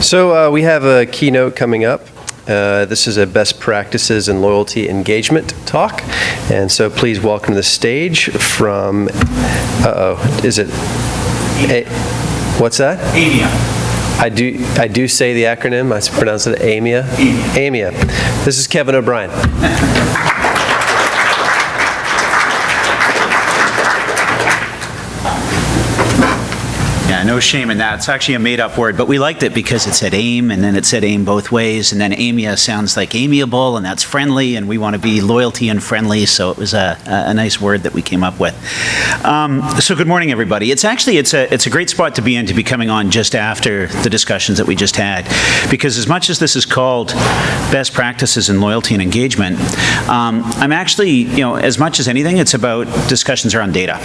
So we have a keynote coming up. This is a best practices and loyalty engagement talk. And so please welcome to the stage from, is it, what's that? AIMIA. I do say the acronym. I pronounce it AIMIA. AIMIA. This is Kevin O'Brien. Yeah, no shame in that. It's actually a made-up word, but we liked it because it said aim, and then it said aim both ways, and then AIMIA sounds like amiable, and that's friendly, and we want to be loyalty and friendly, so it was a nice word that we came up with. So good morning, everybody. It's a great spot to be coming on just after the discussions that we just had, because as much as this is called best practices in loyalty and engagement, I'm actually, as much as anything, it's about discussions around data,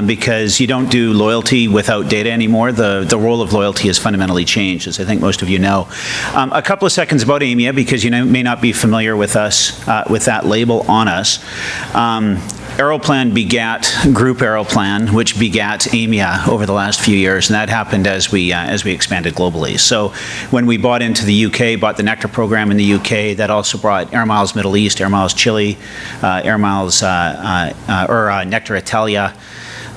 because you don't do loyalty without data anymore. The role of loyalty has fundamentally changed, as I think most of you know. A couple of seconds about AIMIA, because you may not be familiar with us, with that label on us. Aeroplan begat Group Aeroplan, which begat AIMIA over the last few years, and that happened as we expanded globally. So when we bought into the UK, bought the Nectar program in the UK, that also brought Air Miles Middle East, Air Miles Chile, Air Miles Nectar Italia.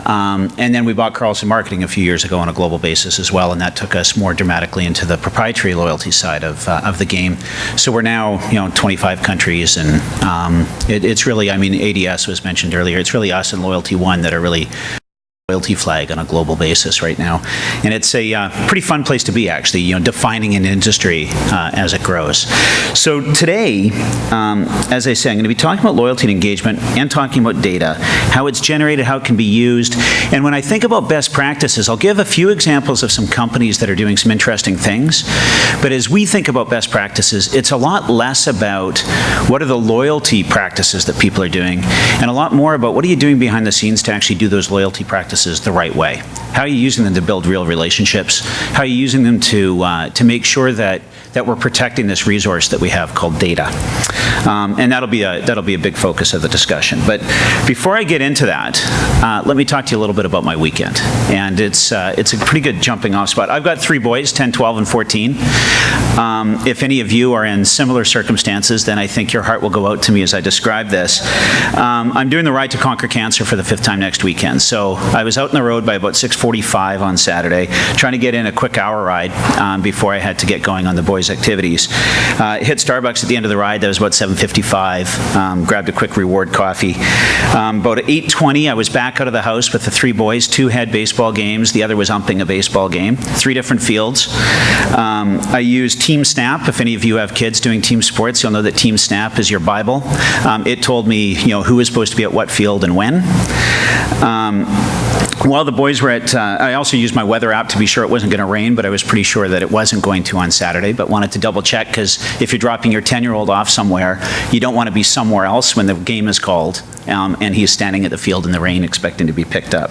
And then we bought Carlson Marketing a few years ago on a global basis as well, and that took us more dramatically into the proprietary loyalty side of the game. So we're now, 25 countries, and it's really, ADS was mentioned earlier. It's really us and Loyalty One that are really loyalty flag on a global basis right now. And it's a pretty fun place to be, actually, defining an industry as it grows. So today, as I say, I'm going to be talking about loyalty and engagement and talking about data, how it's generated, how it can be used. And when I think about best practices, I'll give a few examples of some companies that are doing some interesting things. But as we think about best practices, it's a lot less about what are the loyalty practices that people are doing, and a lot more about what are you doing behind the scenes to actually do those loyalty practices the right way. How are you using them to build real relationships? How are you using them to make sure that we're protecting this resource that we have called data? And that'll be a big focus of the discussion. But before I get into that, let me talk to you a little bit about my weekend. And it's a pretty good jumping off spot. I've got 3 boys, 10, 12, and 14. If any of you are in similar circumstances, then I think your heart will go out to me as I describe this. I'm doing the Ride to Conquer Cancer for the 5th time next weekend. So I was out on the road by about 6:45 on Saturday, trying to get in a quick hour ride before I had to get going on the boys' activities. Hit Starbucks at the end of the ride. That was about 7:55. Grabbed a quick reward coffee. About 8:20, I was back out of the house with the 3 boys. 2 had baseball games. The other was umping a baseball game. 3 different fields. I used Team Snap. If any of you have kids doing team sports, you'll know that Team Snap is your Bible. It told me, who was supposed to be at what field and when. While the boys were at, I also used my weather app to be sure it wasn't going to rain, but I was pretty sure that it wasn't going to on Saturday, but wanted to double check, because if you're dropping your 10-year-old off somewhere, you don't want to be somewhere else when the game is called, and he's standing at the field in the rain expecting to be picked up.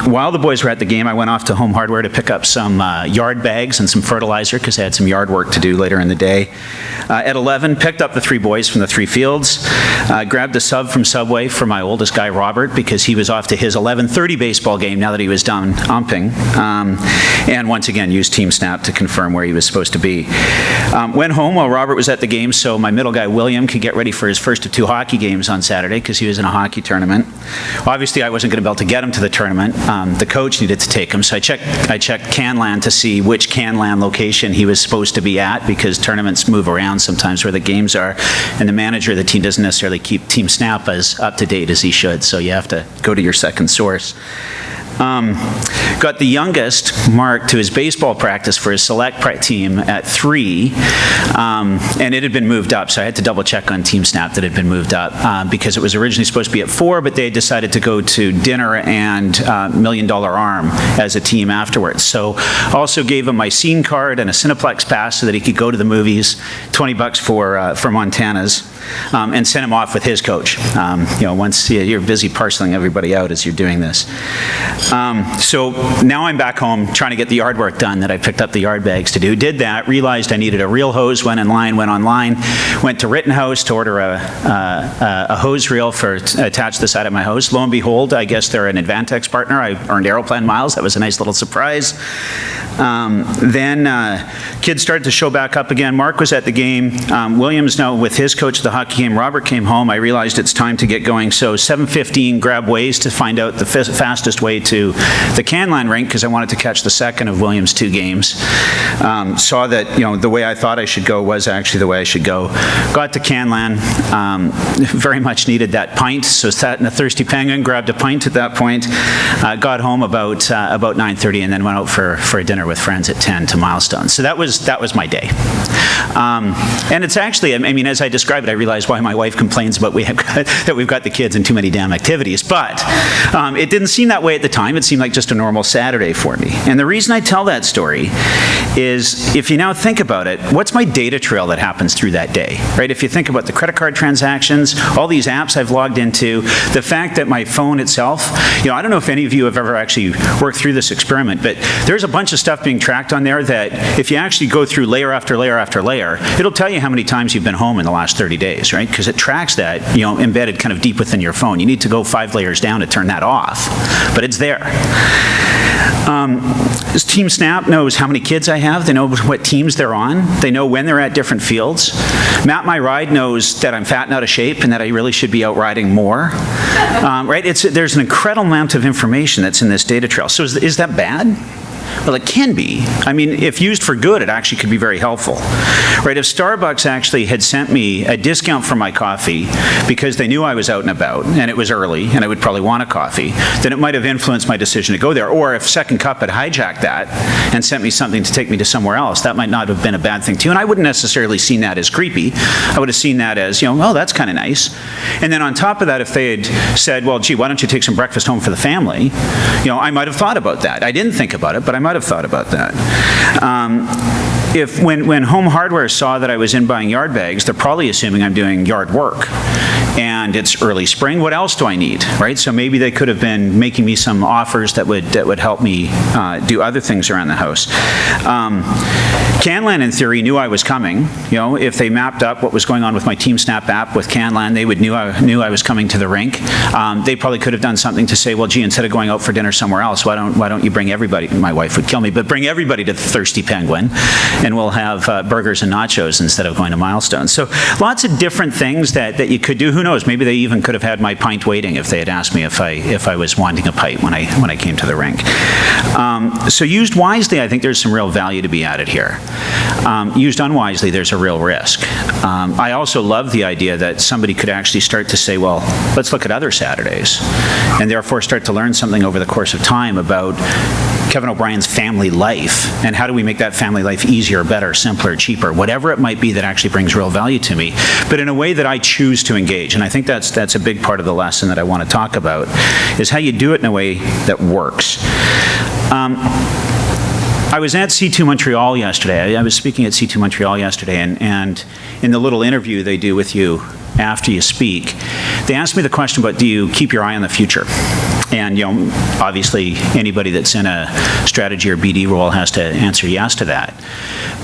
While the boys were at the game, I went off to Home Hardware to pick up some yard bags and some fertilizer, because I had some yard work to do later in the day. At 11, picked up the 3 boys from the 3 fields, grabbed a sub from Subway for my oldest guy, Robert, because he was off to his 11:30 baseball game now that he was done umping, and once again used Team Snap to confirm where he was supposed to be. Went home while Robert was at the game so my middle guy, William, could get ready for his first of 2 hockey games on Saturday, because he was in a hockey tournament. Obviously, I wasn't going to be able to get him to the tournament. The coach needed to take him, so I checked CanLan to see which CanLan location he was supposed to be at, because tournaments move around sometimes where the games are, and the manager of the team doesn't necessarily keep Team Snap as up to date as he should, so you have to go to your second source. Got the youngest, Mark, to his baseball practice for his select team at 3, and it had been moved up, so I had to double check on Team Snap that it had been moved up, because it was originally supposed to be at 4, but they decided to go to dinner and $1 Million Arm as a team afterwards. So also gave him my scene card and a Cineplex pass so that he could go to the movies, $20 for Montana's, and sent him off with his coach. Once you're busy parceling everybody out as you're doing this. So now I'm back home trying to get the yard work done that I picked up the yard bags to do. Did that, realized I needed a real hose, went in line, went online, went to Rittenhouse to order a hose reel for attached to the side of my hose. Lo and behold, I guess they're an Advantex partner. I earned Aeroplan miles. That was a nice little surprise. Then kids started to show back up again. Mark was at the game. Williams now with his coach at the hockey game. Robert came home. I realized it's time to get going. So 7:15, grab Waze to find out the fastest way to the Canlan rink because I wanted to catch the second of Williams' 2 games. Saw that the way I thought I should go was actually the way I should go. Got to Canlan. Very much needed that pint. So sat in a Thirsty Penguin, grabbed a pint at that point. Got home about 9:30 and then went out for a dinner with friends at 10 to Milestone. So that was my day. And it's actually, I mean, as I describe it, I realize why my wife complains about that we've got the kids and too many damn activities. But it didn't seem that way at the time. It seemed like just a normal Saturday for me. And the reason I tell that story is if you now think about it, what's my data trail that happens through that day, right? If you think about the credit card transactions, all these apps I've logged into, the fact that my phone itself, I don't know if any of you have ever actually worked through this experiment, but there's a bunch of stuff being tracked on there that if you actually go through layer after layer after layer, it'll tell you how many times you've been home in the last 30 days, right? Because it tracks that, embedded kind of deep within your phone. You need to go 5 layers down to turn that off, but it's there. Team Snap knows how many kids I have. They know what teams they're on. They know when they're at different fields. Map My Ride knows that I'm fat and out of shape and that I really should be out riding more. Right? There's an incredible amount of information that's in this data trail. So is that bad? Well, it can be. I mean, if used for good, it actually could be very helpful. Right? If Starbucks actually had sent me a discount for my coffee because they knew I was out and about and it was early and I would probably want a coffee, then it might have influenced my decision to go there. Or if Second Cup had hijacked that and sent me something to take me to somewhere else, that might not have been a bad thing too. And I wouldn't necessarily seen that as creepy. I would have seen that as, oh, that's kind of nice. And then on top of that, if they had said, well, gee, why don't you take some breakfast home for the family? I might have thought about that. I didn't think about it, but I might have thought about that. When Home Hardware saw that I was in buying yard bags, they're probably assuming I'm doing yard work. And it's early spring, what else do I need, right? So maybe they could have been making me some offers that would help me do other things around the house. Canlan, in theory, knew I was coming. If they mapped up what was going on with my Team Snap app with Canlan, they knew I was coming to the rink. They probably could have done something to say, well, gee, instead of going out for dinner somewhere else, why don't you bring everybody? My wife would kill me, but bring everybody to the Thirsty Penguin, and we'll have burgers and nachos instead of going to Milestone. So lots of different things that you could do. Who knows? Maybe they even could have had my pint waiting if they had asked me if I was wanting a pint when I came to the rink. So used wisely, I think there's some real value to be added here. Used unwisely, there's a real risk. I also love the idea that somebody could actually start to say, well, let's look at other Saturdays, and therefore start to learn something over the course of time about Kevin O'Brien's family life, and how do we make that family life easier, better, simpler, cheaper, whatever it might be that actually brings real value to me, but in a way that I choose to engage. And I think that's a big part of the lesson that I want to talk about, is how you do it in a way that works. I was at C2 Montreal yesterday. I was speaking at C2 Montreal yesterday, and in the little interview they do with you after you speak, they asked me the question about, do you keep your eye on the future? And obviously anybody that's in a strategy or BD role has to answer yes to that.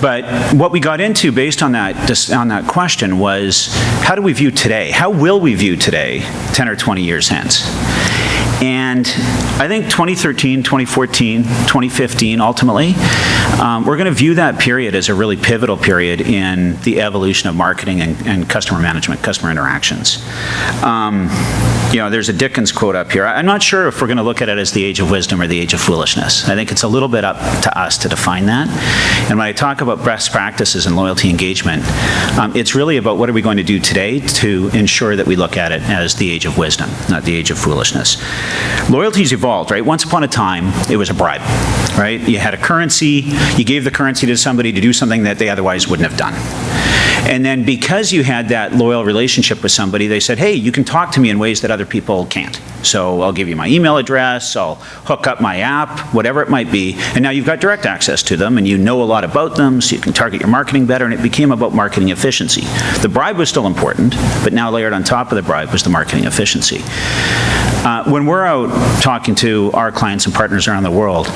But what we got into based on that question was, how do we view today? How will we view today 10 or 20 years hence? And I think 2013, 2014, 2015, ultimately, we're going to view that period as a really pivotal period in the evolution of marketing and customer management, customer interactions. There's a Dickens quote up here. I'm not sure if we're going to look at it as the age of wisdom or the age of foolishness. I think it's a little bit up to us to define that. And when I talk about best practices and loyalty engagement, it's really about what are we going to do today to ensure that we look at it as the age of wisdom, not the age of foolishness. Loyalty's evolved, right? Once upon a time, it was a bribe, right? You had a currency, you gave the currency to somebody to do something that they otherwise wouldn't have done. And then because you had that loyal relationship with somebody, they said, hey, you can talk to me in ways that other people can't. So I'll give you my email address, I'll hook up my app, whatever it might be, and now you've got direct access to them, and you know a lot about them, so you can target your marketing better, and it became about marketing efficiency. The bribe was still important, but now layered on top of the bribe was the marketing efficiency. When we're out talking to our clients and partners around the world,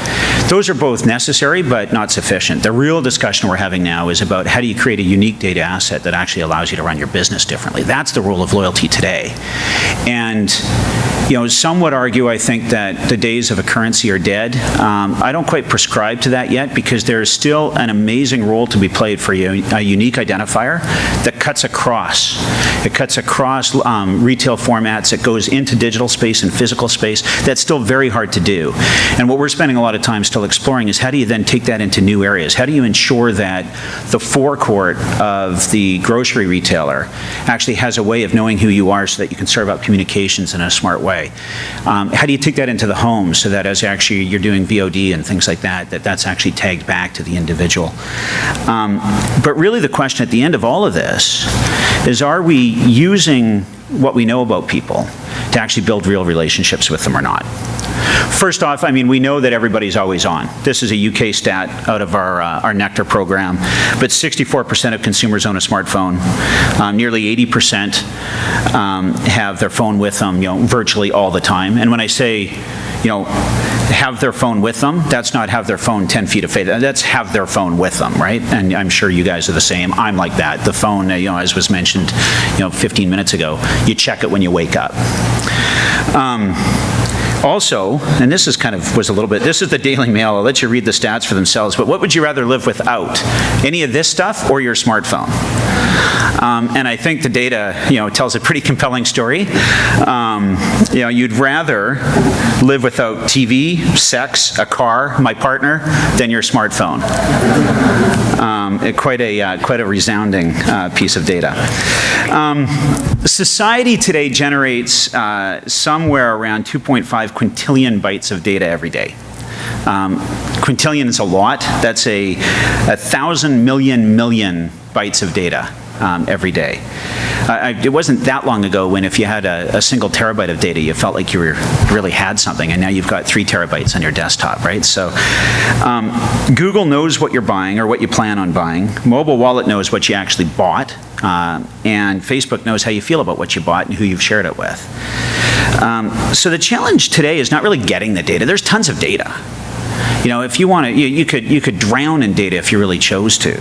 those are both necessary but not sufficient. The real discussion we're having now is about how do you create a unique data asset that actually allows you to run your business differently. That's the role of loyalty today. And some would argue, I think, that the days of a currency are dead. I don't quite prescribe to that yet because there is still an amazing role to be played for a unique identifier that cuts across. It cuts across retail formats. It goes into digital space and physical space. That's still very hard to do. And what we're spending a lot of time still exploring is how do you then take that into new areas? How do you ensure that the forecourt of the grocery retailer actually has a way of knowing who you are so that you can serve up communications in a smart way? How do you take that into the home so that as actually you're doing VOD and things like that, that's actually tagged back to the individual? But really the question at the end of all of this is, are we using what we know about people to actually build real relationships with them or not? First off, we know that everybody's always on. This is a UK stat out of our Nectar program, but 64% of consumers own a smartphone. Nearly 80% have their phone with them, virtually all the time. And when I say, have their phone with them, that's not have their phone 10 feet away. That's have their phone with them, right? And I'm sure you guys are the same. I'm like that. The phone, as was mentioned, 15 minutes ago, you check it when you wake up. Also, and this is this is the Daily Mail. I'll let you read the stats for themselves, but what would you rather live without? Any of this stuff or your smartphone? And I think the data, tells a pretty compelling story. You'd rather live without TV, sex, a car, my partner, than your smartphone. Quite a resounding piece of data. Society today generates somewhere around 2.5 quintillion bytes of data every day. Quintillion is a lot. That's 1,000 million bytes of data every day. It wasn't that long ago when if you had a single terabyte of data, you felt like you really had something, and now you've got 3 terabytes on your desktop, right? So Google knows what you're buying or what you plan on buying. Mobile Wallet knows what you actually bought, and Facebook knows how you feel about what you bought and who you've shared it with. So the challenge today is not really getting the data. There's tons of data. If you want to, you could drown in data if you really chose to.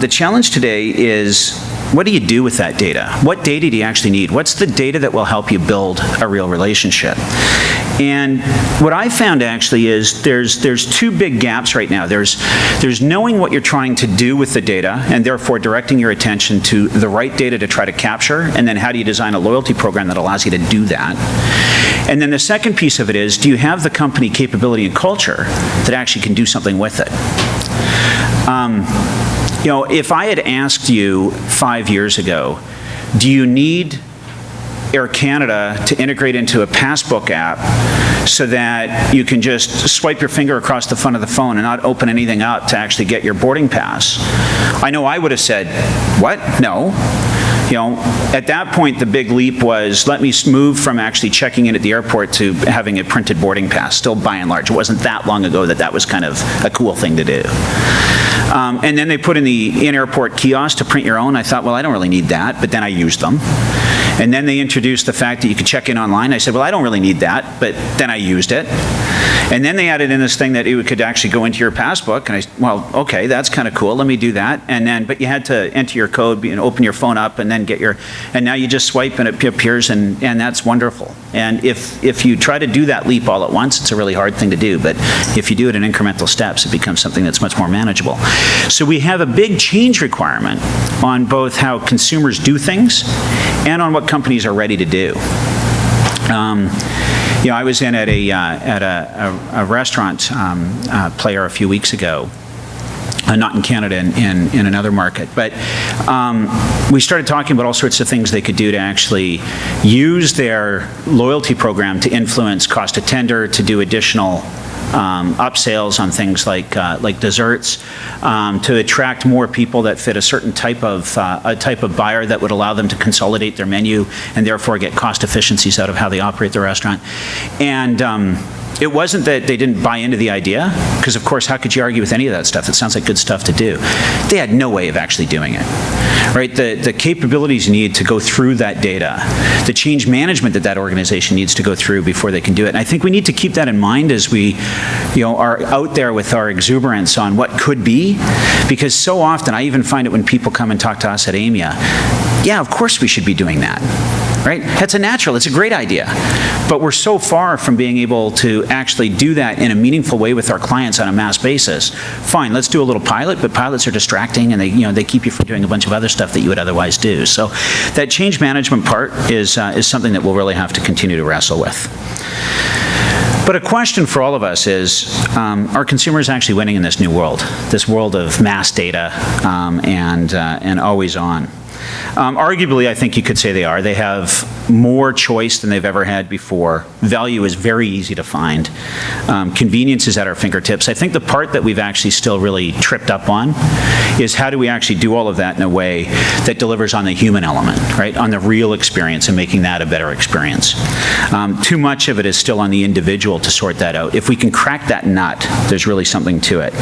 The challenge today is, what do you do with that data? What data do you actually need? What's the data that will help you build a real relationship? And what I found actually is there's 2 big gaps right now. There's knowing what you're trying to do with the data and therefore directing your attention to the right data to try to capture, and then how do you design a loyalty program that allows you to do that? And then the second piece of it is, do you have the company capability and culture that actually can do something with it? If I had asked you 5 years ago, do you need Air Canada to integrate into a passbook app so that you can just swipe your finger across the front of the phone and not open anything up to actually get your boarding pass? I know I would have said, what? No. At that point, the big leap was, let me move from actually checking in at the airport to having a printed boarding pass. Still, by and large, it wasn't that long ago that was kind of a cool thing to do. And then they put in the in-airport kiosk to print your own. I thought, well, I don't really need that, but then I used them. And then they introduced the fact that you could check in online. I said, well, I don't really need that, but then I used it. And then they added in this thing that it could actually go into your passbook, and well, okay, that's kind of cool, let me do that. And then, but you had to enter your code and open your phone up and then and now you just swipe and it appears, and that's wonderful. And if you try to do that leap all at once, it's a really hard thing to do, but if you do it in incremental steps, it becomes something that's much more manageable. So we have a big change requirement on both how consumers do things and on what companies are ready to do. I was in at a restaurant player a few weeks ago, not in Canada, in another market, but we started talking about all sorts of things they could do to actually use their loyalty program to influence cost of tender, to do additional upsales on things like desserts, to attract more people that fit a certain type of buyer that would allow them to consolidate their menu and therefore get cost efficiencies out of how they operate the restaurant. And it wasn't that they didn't buy into the idea, because of course, how could you argue with any of that stuff? It sounds like good stuff to do. They had no way of actually doing it, right? The capabilities you need to go through that data, the change management that organization needs to go through before they can do it. And I think we need to keep that in mind as we, are out there with our exuberance on what could be, because so often, I even find it when people come and talk to us at AIMIA, yeah, of course we should be doing that. Right? That's a natural, it's a great idea. But we're so far from being able to actually do that in a meaningful way with our clients on a mass basis. Fine, let's do a little pilot, but pilots are distracting and they keep you from doing a bunch of other stuff that you would otherwise do. So that change management part is something that we'll really have to continue to wrestle with. But a question for all of us is, are consumers actually winning in this new world? This world of mass data and always on. Arguably, I think you could say they are. They have more choice than they've ever had before. Value is very easy to find. Convenience is at our fingertips. I think the part that we've actually still really tripped up on is how do we actually do all of that in a way that delivers on the human element, right? On the real experience and making that a better experience. Too much of it is still on the individual to sort that out. If we can crack that nut, there's really something to it.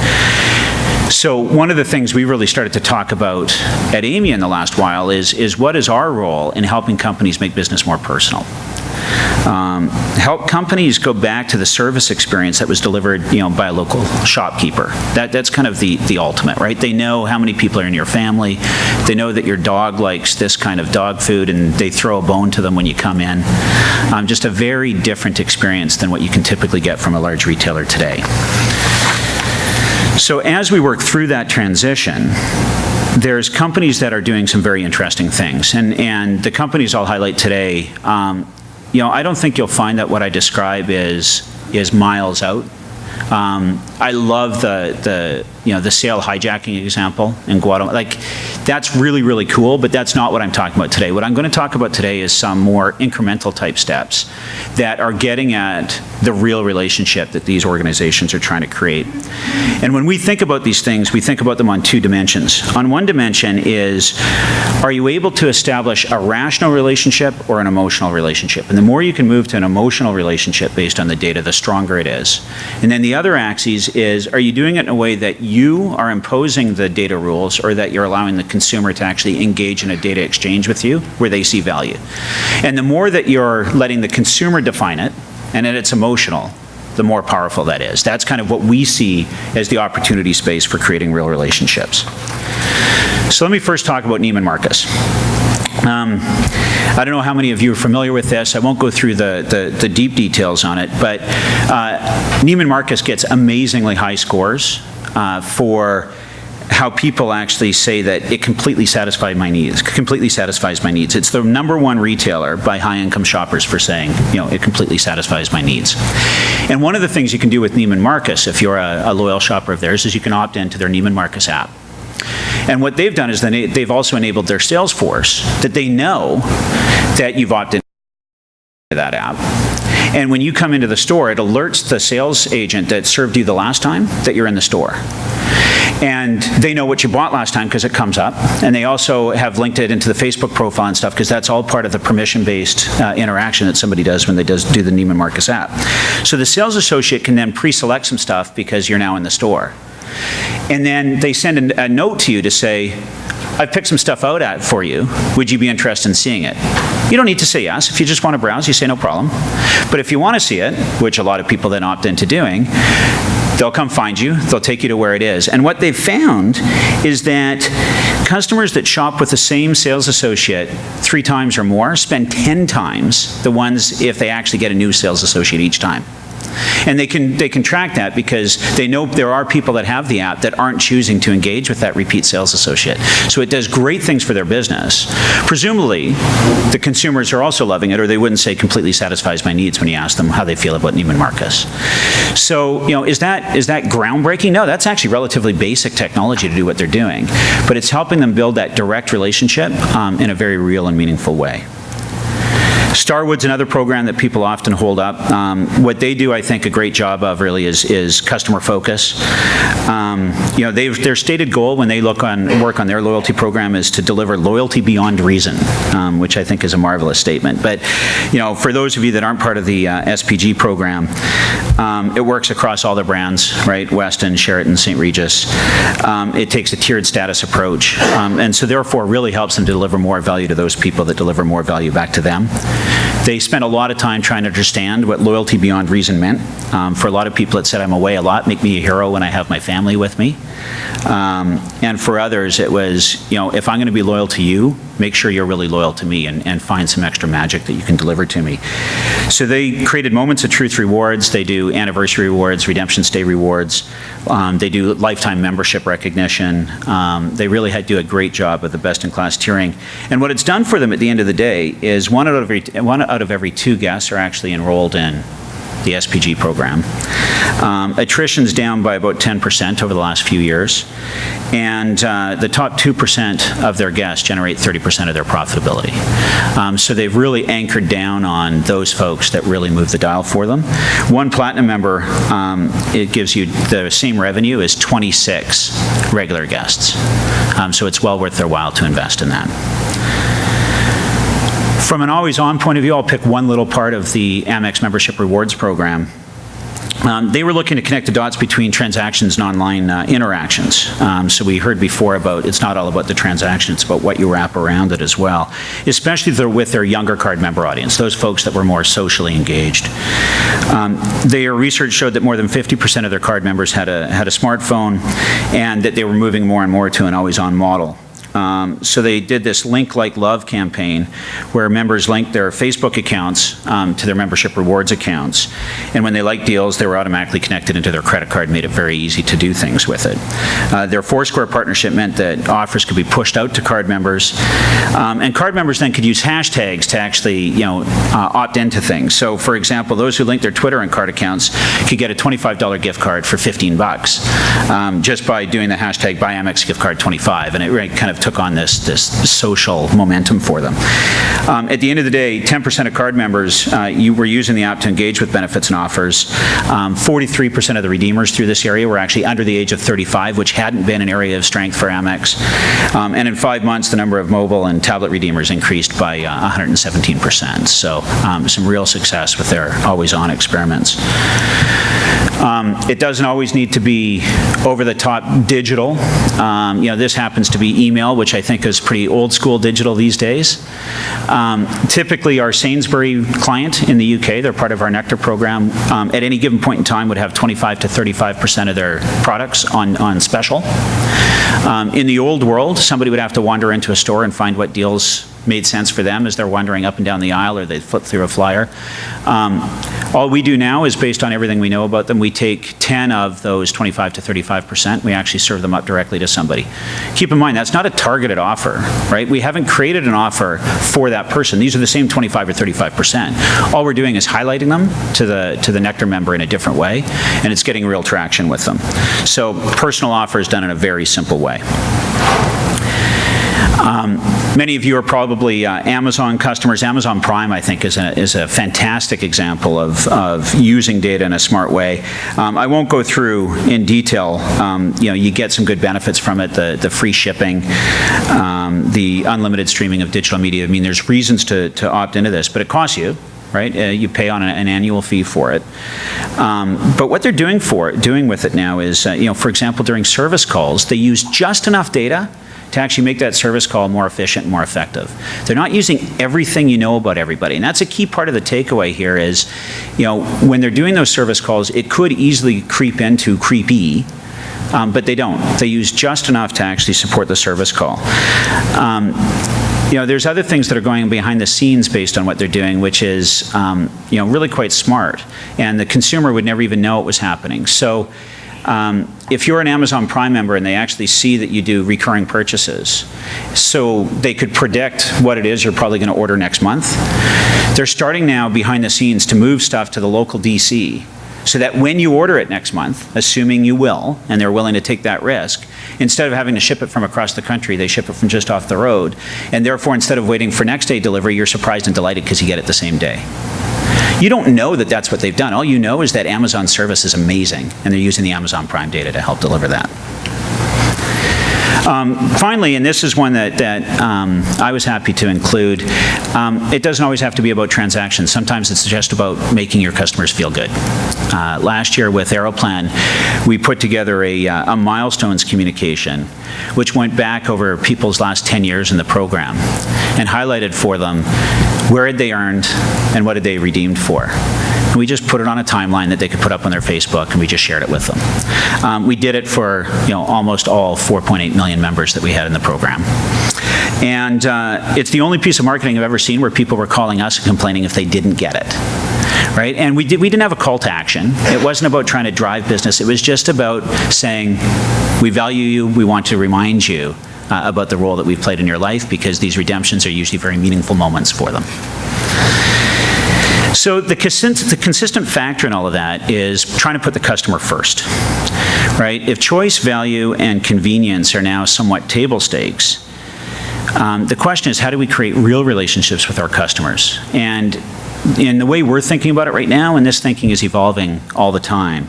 So one of the things we really started to talk about at AIMIA in the last while is what is our role in helping companies make business more personal? Help companies go back to the service experience that was delivered, by a local shopkeeper. That's kind of the ultimate, right? They know how many people are in your family. They know that your dog likes this kind of dog food, and they throw a bone to them when you come in. Just a very different experience than what you can typically get from a large retailer today. So as we work through that transition, there's companies that are doing some very interesting things. And the companies I'll highlight today, I don't think you'll find that what I describe is miles out. I love the sale hijacking example in Guatemala. Like, that's really, really cool, but that's not what I'm talking about today. What I'm going to talk about today is some more incremental type steps that are getting at the real relationship that these organizations are trying to create. And when we think about these things, we think about them on two dimensions. On one dimension is, are you able to establish a rational relationship or an emotional relationship? And the more you can move to an emotional relationship based on the data, the stronger it is. And then the other axis is, are you doing it in a way that you are imposing the data rules, or that you're allowing the consumer to actually engage in a data exchange with you where they see value? And the more that you're letting the consumer define it, and that it's emotional, the more powerful that is. That's kind of what we see as the opportunity space for creating real relationships. So let me first talk about Neiman Marcus. I don't know how many of you are familiar with this. I won't go through the deep details on it, but Neiman Marcus gets amazingly high scores for how people actually say that it completely satisfies my needs. It's the #1 retailer by high-income shoppers for saying, it completely satisfies my needs. And one of the things you can do with Neiman Marcus, if you're a loyal shopper of theirs, is you can opt into their Neiman Marcus app. And what they've done is they've also enabled their sales force that they know that you've opted into that app. And when you come into the store, it alerts the sales agent that served you the last time that you're in the store. And they know what you bought last time because it comes up. And they also have linked it into the Facebook profile and stuff, because that's all part of the permission-based interaction that somebody does when they do the Neiman Marcus app. So the sales associate can then pre-select some stuff because you're now in the store. And then they send a note to you to say, I've picked some stuff out for you. Would you be interested in seeing it? You don't need to say yes. If you just want to browse, you say no problem. But if you want to see it, which a lot of people then opt into doing, they'll come find you, they'll take you to where it is. And what they've found is that customers that shop with the same sales associate 3 times or more spend 10 times the ones if they actually get a new sales associate each time. And they can track that because they know there are people that have the app that aren't choosing to engage with that repeat sales associate. So it does great things for their business. Presumably, the consumers are also loving it, or they wouldn't say completely satisfies my needs when you ask them how they feel about Neiman Marcus. So, is that groundbreaking? No, that's actually relatively basic technology to do what they're doing. But it's helping them build that direct relationship in a very real and meaningful way. Starwood's another program that people often hold up. What they do, I think, a great job of really is customer focus. Their stated goal when they work on their loyalty program is to deliver loyalty beyond reason, which I think is a marvelous statement. But, for those of you that aren't part of the SPG program, it works across all the brands, right? Weston, Sheraton, St. Regis. It takes a tiered status approach, and so therefore really helps them deliver more value to those people that deliver more value back to them. They spent a lot of time trying to understand what loyalty beyond reason meant. For a lot of people, it said, I'm away a lot, make me a hero when I have my family with me. And for others, it was, if I'm going to be loyal to you, make sure you're really loyal to me and find some extra magic that you can deliver to me. So they created Moments of Truth rewards. They do anniversary rewards, redemption stay rewards. They do lifetime membership recognition. They really do a great job of the best-in-class tiering. And what it's done for them at the end of the day is one out of every 2 guests are actually enrolled in the SPG program. Attrition's down by about 10% over the last few years, and the top 2% of their guests generate 30% of their profitability. So they've really anchored down on those folks that really move the dial for them. One Platinum member, it gives you the same revenue as 26 regular guests. So it's well worth their while to invest in that. From an always-on point of view, I'll pick one little part of the Amex membership rewards program. They were looking to connect the dots between transactions and online interactions. So we heard before about it's not all about the transaction, it's about what you wrap around it as well, especially with their younger card member audience, those folks that were more socially engaged. Their research showed that more than 50% of their card members had a smartphone, and that they were moving more and more to an always-on model. So they did this Link Like Love campaign where members linked their Facebook accounts to their membership rewards accounts. And when they liked deals, they were automatically connected into their credit card, made it very easy to do things with it. Their Foursquare partnership meant that offers could be pushed out to card members. And card members then could use hashtags to actually, opt into things. So for example, those who linked their Twitter and card accounts could get a $25 gift card for $15 just by doing the hashtag Buy Amex Gift Card 25. And it really kind of took on this social momentum for them. At the end of the day, 10% of card members you were using the app to engage with benefits and offers. 43% of the redeemers through this area were actually under the age of 35, which hadn't been an area of strength for Amex. And in 5 months, the number of mobile and tablet redeemers increased by 117%. So some real success with their always-on experiments. It doesn't always need to be over-the-top digital. This happens to be email, which I think is pretty old-school digital these days. Typically, our Sainsbury client in the UK, they're part of our Nectar program, at any given point in time would have 25 to 35% of their products on special. In the old world, somebody would have to wander into a store and find what deals made sense for them as they're wandering up and down the aisle, or they flip through a flyer. All we do now is, based on everything we know about them, we take 10 of those 25 to 35%. We actually serve them up directly to somebody. Keep in mind, that's not a targeted offer, right? We haven't created an offer for that person. These are the same 25 or 35%. All we're doing is highlighting them to the Nectar member in a different way, and it's getting real traction with them. So personal offer is done in a very simple way. Many of you are probably Amazon customers. Amazon Prime, I think, is a fantastic example of using data in a smart way. I won't go through in detail. You get some good benefits from it, the free shipping, the unlimited streaming of digital media. I mean, there's reasons to opt into this, but it costs you. Right? You pay on an annual fee for it. But what they're doing with it now is, for example, during service calls, they use just enough data to actually make that service call more efficient and more effective. They're not using everything you know about everybody. And that's a key part of the takeaway here is, when they're doing those service calls, it could easily creep into creepy, but they don't. They use just enough to actually support the service call. There's other things that are going behind the scenes based on what they're doing, which is, really quite smart. And the consumer would never even know it was happening. So if you're an Amazon Prime member and they actually see that you do recurring purchases, so they could predict what it is you're probably going to order next month, they're starting now behind the scenes to move stuff to the local DC so that when you order it next month, assuming you will, and they're willing to take that risk, instead of having to ship it from across the country, they ship it from just off the road. And therefore, instead of waiting for next day delivery, you're surprised and delighted because you get it the same day. You don't know that that's what they've done. All you know is that Amazon service is amazing, and they're using the Amazon Prime data to help deliver that. Finally, and this is one that I was happy to include, it doesn't always have to be about transactions. Sometimes it's just about making your customers feel good. Last year with Aeroplan, we put together a milestones communication, which went back over people's last 10 years in the program and highlighted for them where had they earned and what had they redeemed for. And we just put it on a timeline that they could put up on their Facebook, and we just shared it with them. We did it for almost all 4.8 million members that we had in the program. And it's the only piece of marketing I've ever seen where people were calling us and complaining if they didn't get it. Right? And we didn't have a call to action. It wasn't about trying to drive business. It was just about saying, we value you, we want to remind you about the role that we've played in your life, because these redemptions are usually very meaningful moments for them. So the consistent factor in all of that is trying to put the customer first, right? If choice, value, and convenience are now somewhat table stakes, the question is, how do we create real relationships with our customers? And in the way we're thinking about it right now, and this thinking is evolving all the time,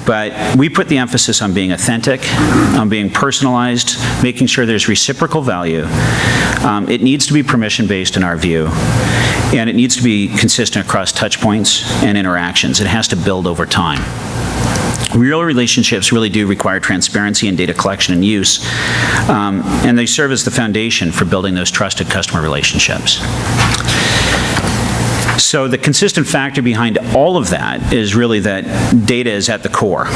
but we put the emphasis on being authentic, on being personalized, making sure there's reciprocal value. It needs to be permission-based in our view, and it needs to be consistent across touch points and interactions. It has to build over time. Real relationships really do require transparency and data collection and use, and they serve as the foundation for building those trusted customer relationships. So the consistent factor behind all of that is really that data is at the core.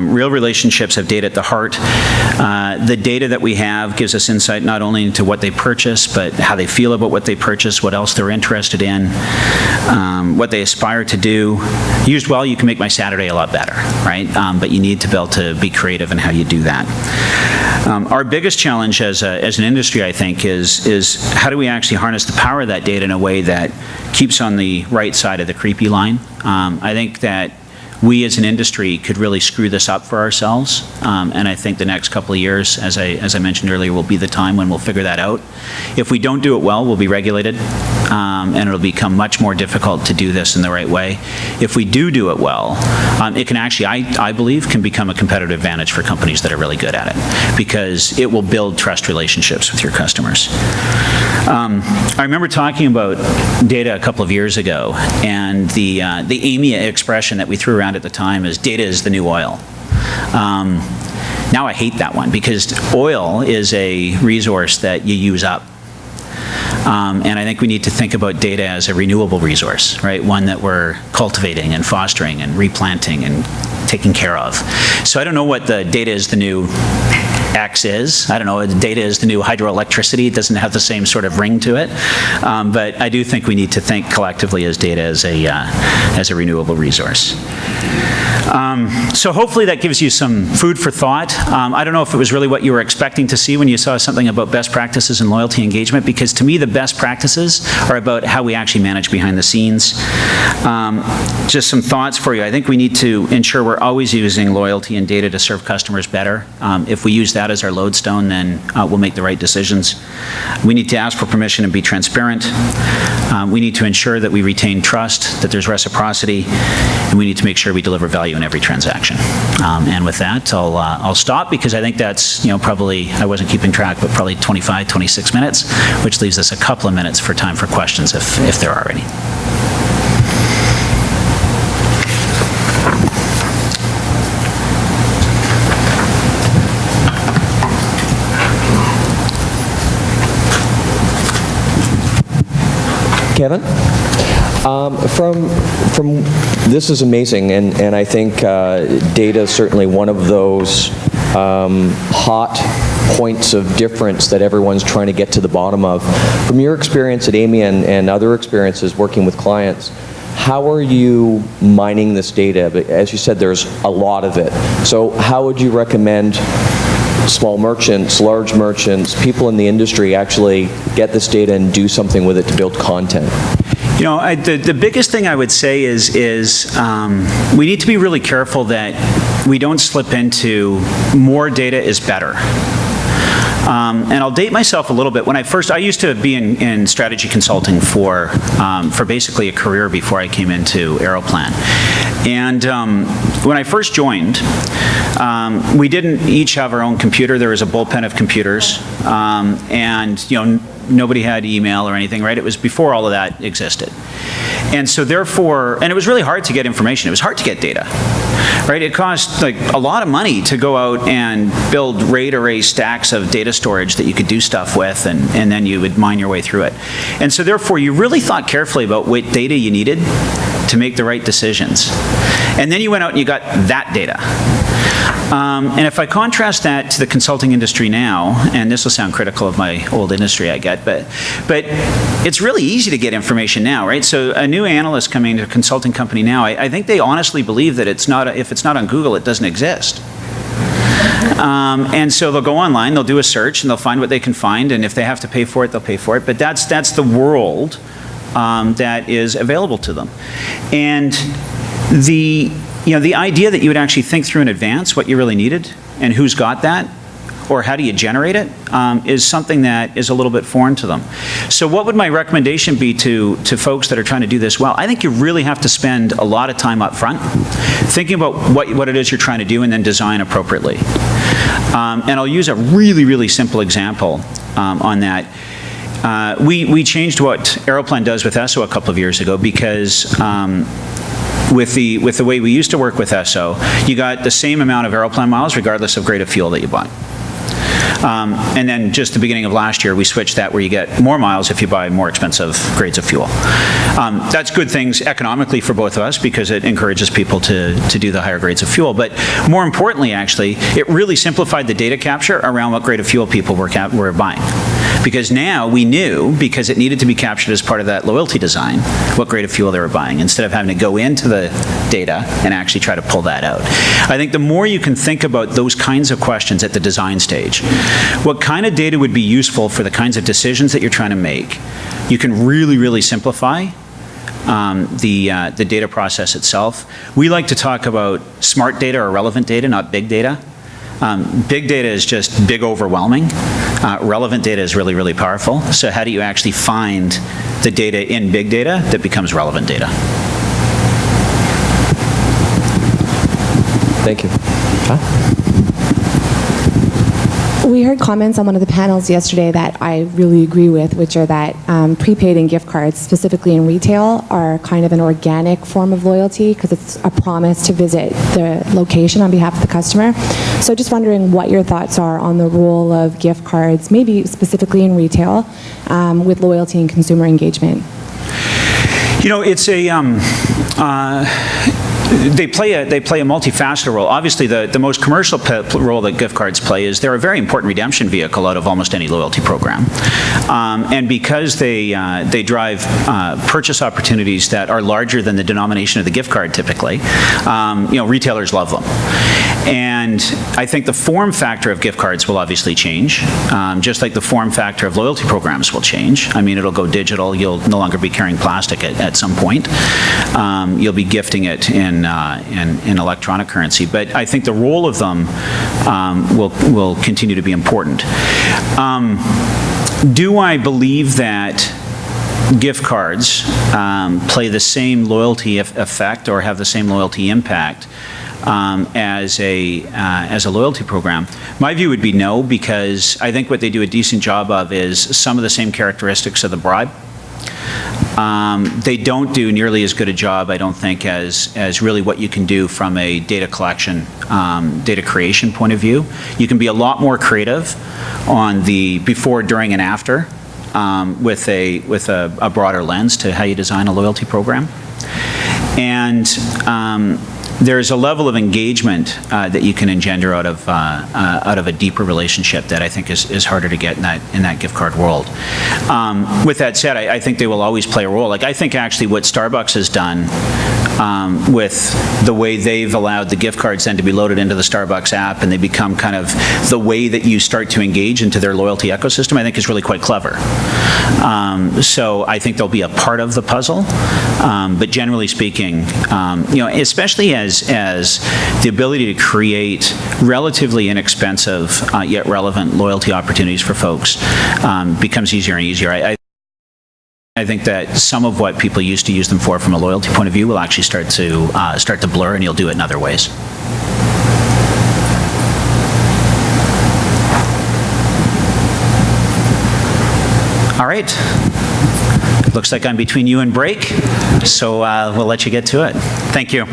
Real relationships have data at the heart. The data that we have gives us insight not only into what they purchase, but how they feel about what they purchase, what else they're interested in, what they aspire to do. Used well, you can make my Saturday a lot better, right? But you need to be able to be creative in how you do that. Our biggest challenge as an industry, I think, is how do we actually harness the power of that data in a way that keeps on the right side of the creepy line. I think that we as an industry could really screw this up for ourselves, and I think the next couple of years, as I mentioned earlier, will be the time when we'll figure that out. If we don't do it well, we'll be regulated, and it'll become much more difficult to do this in the right way. If we do it well, it can actually, I believe, can become a competitive advantage for companies that are really good at it, because it will build trust relationships with your customers. I remember talking about data a couple of years ago, and the AIMIA expression that we threw around at the time is data is the new oil. Now I hate that one, because oil is a resource that you use up. And I think we need to think about data as a renewable resource, right? One that we're cultivating and fostering and replanting and taking care of. So I don't know what the data is the new X is. I don't know, data is the new hydroelectricity. It doesn't have the same sort of ring to it. But I do think we need to think collectively as data as a renewable resource. So hopefully that gives you some food for thought. I don't know if it was really what you were expecting to see when you saw something about best practices in loyalty engagement, because to me the best practices are about how we actually manage behind the scenes. Just some thoughts for you. I think we need to ensure we're always using loyalty and data to serve customers better. If we use that as our lodestone, then we'll make the right decisions. We need to ask for permission and be transparent. We need to ensure that we retain trust, that there's reciprocity, and we need to make sure we deliver value in every transaction. And with that, I'll stop, because I think that's, probably, I wasn't keeping track, but probably 25, 26 minutes, which leaves us a couple of minutes for time for questions if there are any. Kevin? From this is amazing, and I think data is certainly one of those hot points of difference that everyone's trying to get to the bottom of. From your experience at AIMIA and other experiences working with clients, how are you mining this data? As you said, there's a lot of it. So how would you recommend small merchants, large merchants, people in the industry actually get this data and do something with it to build content? You know, the biggest thing I would say is we need to be really careful that we don't slip into more data is better. And I'll date myself a little bit. When I used to be in strategy consulting for basically a career before I came into Aeroplan. And when I first joined, we didn't each have our own computer. There was a bullpen of computers, and nobody had email or anything, right? It was before all of that existed. And so therefore, and it was really hard to get information. It was hard to get data, right? It cost like a lot of money to go out and build RAID array stacks of data storage that you could do stuff with, and then you would mine your way through it. And so therefore, you really thought carefully about what data you needed to make the right decisions. And then you went out and you got that data. And if I contrast that to the consulting industry now, and this will sound critical of my old industry, I get, but it's really easy to get information now, right? So a new analyst coming to a consulting company now, I think they honestly believe that if it's not on Google, it doesn't exist. And so they'll go online, they'll do a search, and they'll find what they can find, and if they have to pay for it, they'll pay for it. But that's the world that is available to them. And the idea that you would actually think through in advance what you really needed and who's got that, or how do you generate it, is something that is a little bit foreign to them. So what would my recommendation be to folks that are trying to do this well? I think you really have to spend a lot of time up front thinking about what it is you're trying to do and then design appropriately. And I'll use a really, really simple example on that. We changed what Aeroplan does with ESSO a couple of years ago because with the way we used to work with ESSO, you got the same amount of Aeroplan miles regardless of grade of fuel that you bought. And then just the beginning of last year, we switched that where you get more miles if you buy more expensive grades of fuel. That's good things economically for both of us because it encourages people to do the higher grades of fuel. But more importantly, actually, it really simplified the data capture around what grade of fuel people were buying. Because now we knew, because it needed to be captured as part of that loyalty design, what grade of fuel they were buying, instead of having to go into the data and actually try to pull that out. I think the more you can think about those kinds of questions at the design stage, what kind of data would be useful for the kinds of decisions that you're trying to make, you can really, really simplify the data process itself. We like to talk about smart data or relevant data, not big data. Big data is just big, overwhelming. Relevant data is really, really powerful. So how do you actually find the data in big data that becomes relevant data? Thank you. Huh? We heard comments on one of the panels yesterday that I really agree with, which are that prepaid and gift cards, specifically in retail, are kind of an organic form of loyalty because it's a promise to visit the location on behalf of the customer. So just wondering what your thoughts are on the role of gift cards, maybe specifically in retail, with loyalty and consumer engagement. You know, it's they play a multifaceted role. Obviously, the most commercial role that gift cards play is they're a very important redemption vehicle out of almost any loyalty program, and because they drive purchase opportunities that are larger than the denomination of the gift card typically, retailers love them. And I think the form factor of gift cards will obviously change, just like the form factor of loyalty programs will change. I mean, it'll go digital. You'll no longer be carrying plastic at some point. You'll be gifting it in electronic currency. But I think the role of them will continue to be important. Do I believe that gift cards play the same loyalty effect or have the same loyalty impact as a loyalty program? My view would be no, because I think what they do a decent job of is some of the same characteristics of the bribe. They don't do nearly as good a job, I don't think, as really what you can do from a data collection, data creation point of view. You can be a lot more creative on the before, during, and after with a broader lens to how you design a loyalty program. And there's a level of engagement that you can engender out of a deeper relationship that I think is harder to get in that gift card world. With that said, I think they will always play a role. Like, I think actually what Starbucks has done with the way they've allowed the gift cards then to be loaded into the Starbucks app, and they become kind of the way that you start to engage into their loyalty ecosystem, I think is really quite clever. So I think they'll be a part of the puzzle, but generally speaking, especially as the ability to create relatively inexpensive yet relevant loyalty opportunities for folks becomes easier and easier. I think that some of what people used to use them for from a loyalty point of view will actually start to blur, and you'll do it in other ways. All right. Looks like I'm between you and break, so we'll let you get to it. Thank you.